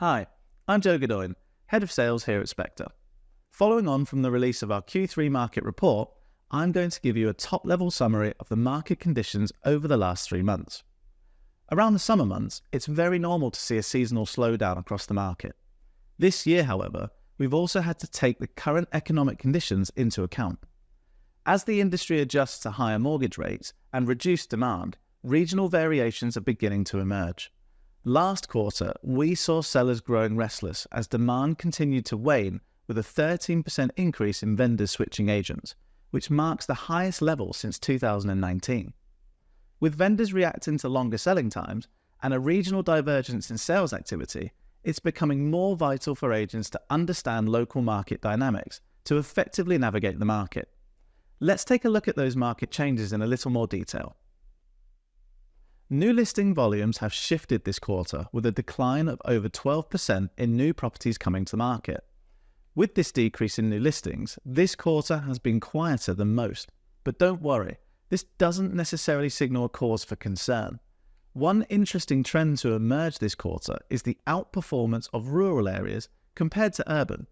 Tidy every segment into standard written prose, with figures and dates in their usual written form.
Hi, I'm Joe Godoyne, Head of Sales here at Spectre. Following on from the release of our Q3 market report, I'm going to give you a top-level summary of the market conditions over the last 3 months. Around the summer months, it's very normal to see a seasonal slowdown across the market. This year, however, we've also had to take the current economic conditions into account. As the industry adjusts to higher mortgage rates and reduced demand, regional variations are beginning to emerge. Last quarter, we saw sellers growing restless as demand continued to wane, with a 13% increase in vendors switching agents, which marks the highest level since 2019. With vendors reacting to longer selling times and a regional divergence in sales activity, it's becoming more vital for agents to understand local market dynamics to effectively navigate the market. Let's take a look at those market changes in a little more detail. New listing volumes have shifted this quarter, with a decline of over 12% in new properties coming to market. With this decrease in new listings, this quarter has been quieter than most. But don't worry, this doesn't necessarily signal a cause for concern. One interesting trend to emerge this quarter is the outperformance of rural areas compared to urban.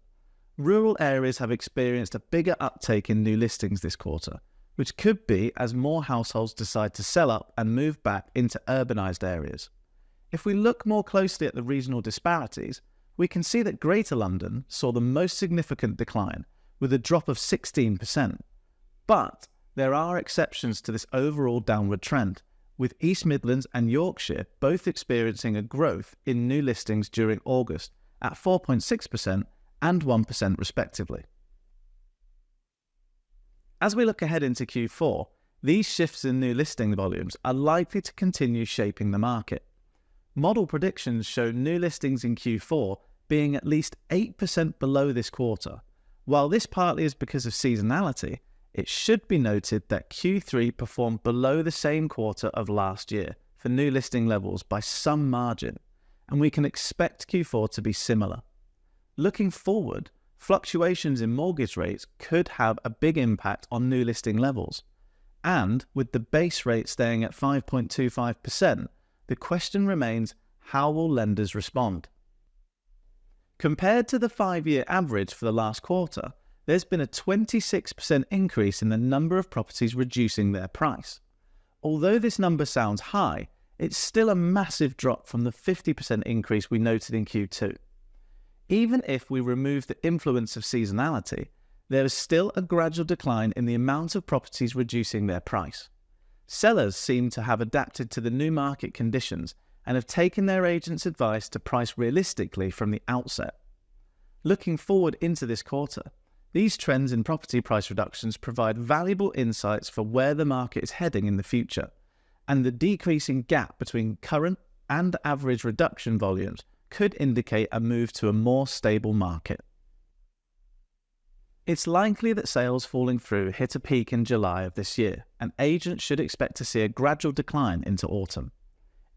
Rural areas have experienced a bigger uptake in new listings this quarter, which could be as more households decide to sell up and move back into urbanised areas. If we look more closely at the regional disparities, we can see that Greater London saw the most significant decline, with a drop of 16%. But there are exceptions to this overall downward trend, with East Midlands and Yorkshire both experiencing a growth in new listings during August at 4.6% and 1% respectively. As we look ahead into Q4, these shifts in new listing volumes are likely to continue shaping the market. Model predictions show new listings in Q4 being at least 8% below this quarter. While this partly is because of seasonality, it should be noted that Q3 performed below the same quarter of last year for new listing levels by some margin, and we can expect Q4 to be similar. Looking forward, fluctuations in mortgage rates could have a big impact on new listing levels. And with the base rate staying at 5.25%, the question remains, how will lenders respond? Compared to the 5-year average for the last quarter, there's been a 26% increase in the number of properties reducing their price. Although this number sounds high, it's still a massive drop from the 50% increase we noted in Q2. Even if we remove the influence of seasonality, there is still a gradual decline in the amount of properties reducing their price. Sellers seem to have adapted to the new market conditions and have taken their agents' advice to price realistically from the outset. Looking forward into this quarter, these trends in property price reductions provide valuable insights for where the market is heading in the future, and the decreasing gap between current and average reduction volumes could indicate a move to a more stable market. It's likely that sales falling through hit a peak in July of this year, and agents should expect to see a gradual decline into autumn.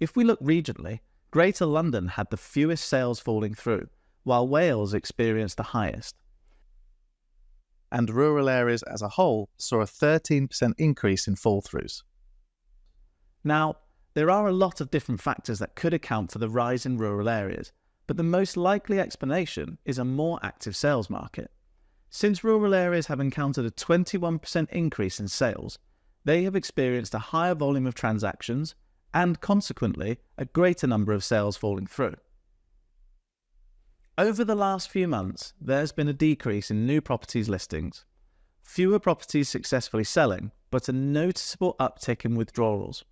If we look regionally, Greater London had the fewest sales falling through, while Wales experienced the highest. And rural areas as a whole saw a 13% increase in fall-throughs. Now, there are a lot of different factors that could account for the rise in rural areas, but the most likely explanation is a more active sales market. Since rural areas have encountered a 21% increase in sales, they have experienced a higher volume of transactions and, consequently, a greater number of sales falling through. Over the last few months, there's been a decrease in new properties listings. Fewer properties successfully selling, but a noticeable uptick in withdrawals.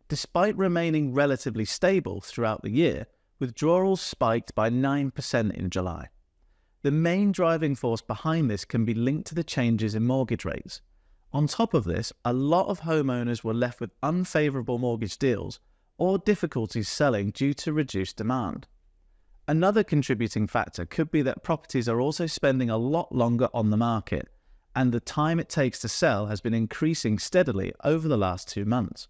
Despite remaining relatively stable throughout the year, withdrawals spiked by 9% in July. The main driving force behind this can be linked to the changes in mortgage rates. On top of this, a lot of homeowners were left with unfavourable mortgage deals or difficulties selling due to reduced demand. Another contributing factor could be that properties are also spending a lot longer on the market, and the time it takes to sell has been increasing steadily over the last 2 months.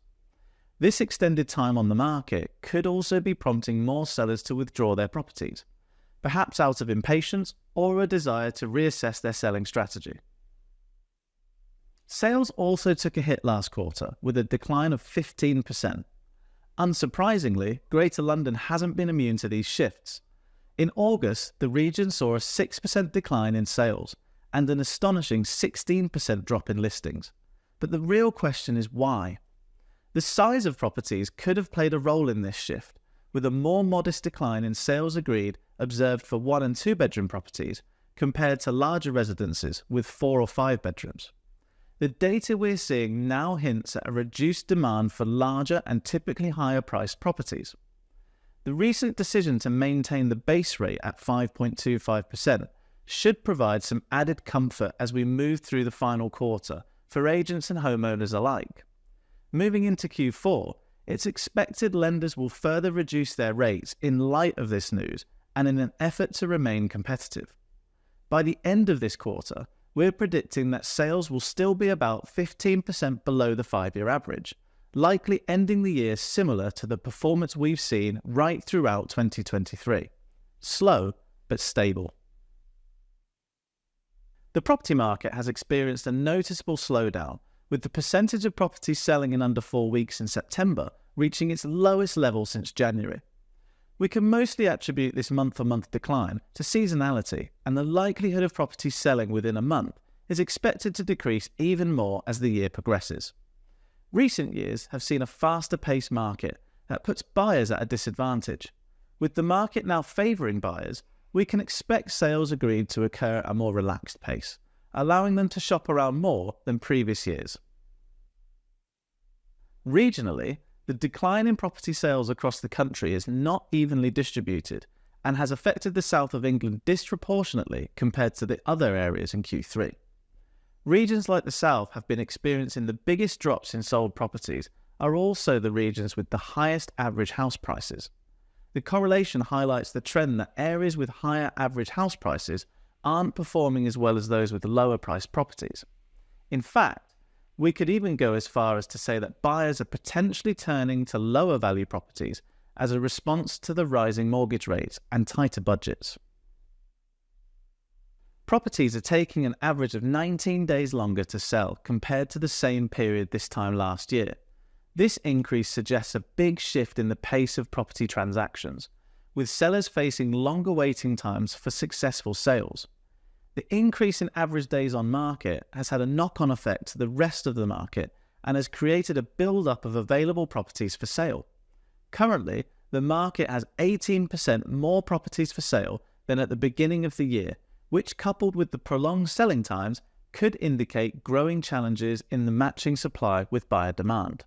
This extended time on the market could also be prompting more sellers to withdraw their properties, perhaps out of impatience or a desire to reassess their selling strategy. Sales also took a hit last quarter, with a decline of 15%. Unsurprisingly, Greater London hasn't been immune to these shifts. In August, the region saw a 6% decline in sales and an astonishing 16% drop in listings. But the real question is why? The size of properties could have played a role in this shift, with a more modest decline in sales agreed observed for 1 and 2 bedroom properties compared to larger residences with 4 or 5 bedrooms. The data we're seeing now hints at a reduced demand for larger and typically higher priced properties. The recent decision to maintain the base rate at 5.25% should provide some added comfort as we move through the final quarter for agents and homeowners alike. Moving into Q4, it's expected lenders will further reduce their rates in light of this news and in an effort to remain competitive. By the end of this quarter, we're predicting that sales will still be about 15% below the 5-year average, likely ending the year similar to the performance we've seen right throughout 2023. Slow, but stable. The property market has experienced a noticeable slowdown, with the percentage of properties selling in under 4 weeks in September reaching its lowest level since January. We can mostly attribute this month-on-month decline to seasonality, and the likelihood of properties selling within a month is expected to decrease even more as the year progresses. Recent years have seen a faster-paced market that puts buyers at a disadvantage. With the market now favouring buyers, we can expect sales agreed to occur at a more relaxed pace, allowing them to shop around more than previous years. Regionally, the decline in property sales across the country is not evenly distributed and has affected the south of England disproportionately compared to the other areas in Q3. Regions like the south have been experiencing the biggest drops in sold properties are also the regions with the highest average house prices. The correlation highlights the trend that areas with higher average house prices aren't performing as well as those with lower priced properties. In fact, we could even go as far as to say that buyers are potentially turning to lower value properties as a response to the rising mortgage rates and tighter budgets. Properties are taking an average of 19 days longer to sell compared to the same period this time last year. This increase suggests a big shift in the pace of property transactions, with sellers facing longer waiting times for successful sales. The increase in average days on market has had a knock-on effect to the rest of the market and has created a build-up of available properties for sale. Currently, the market has 18% more properties for sale than at the beginning of the year, which, coupled with the prolonged selling times, could indicate growing challenges in the matching supply with buyer demand.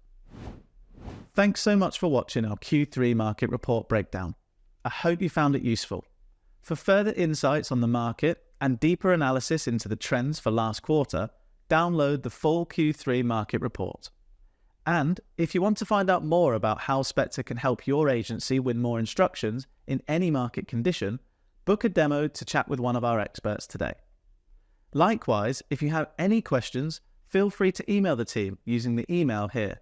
Thanks so much for watching our Q3 market report breakdown. I hope you found it useful. For further insights on the market and deeper analysis into the trends for last quarter, download the full Q3 market report. And if you want to find out more about how Spectre can help your agency win more instructions in any market condition, book a demo to chat with one of our experts today. Likewise, if you have any questions, feel free to email the team using the email here.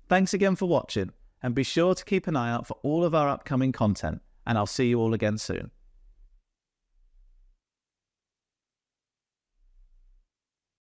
Thanks again for watching, and be sure to keep an eye out for all of our upcoming content, and I'll see you all again soon.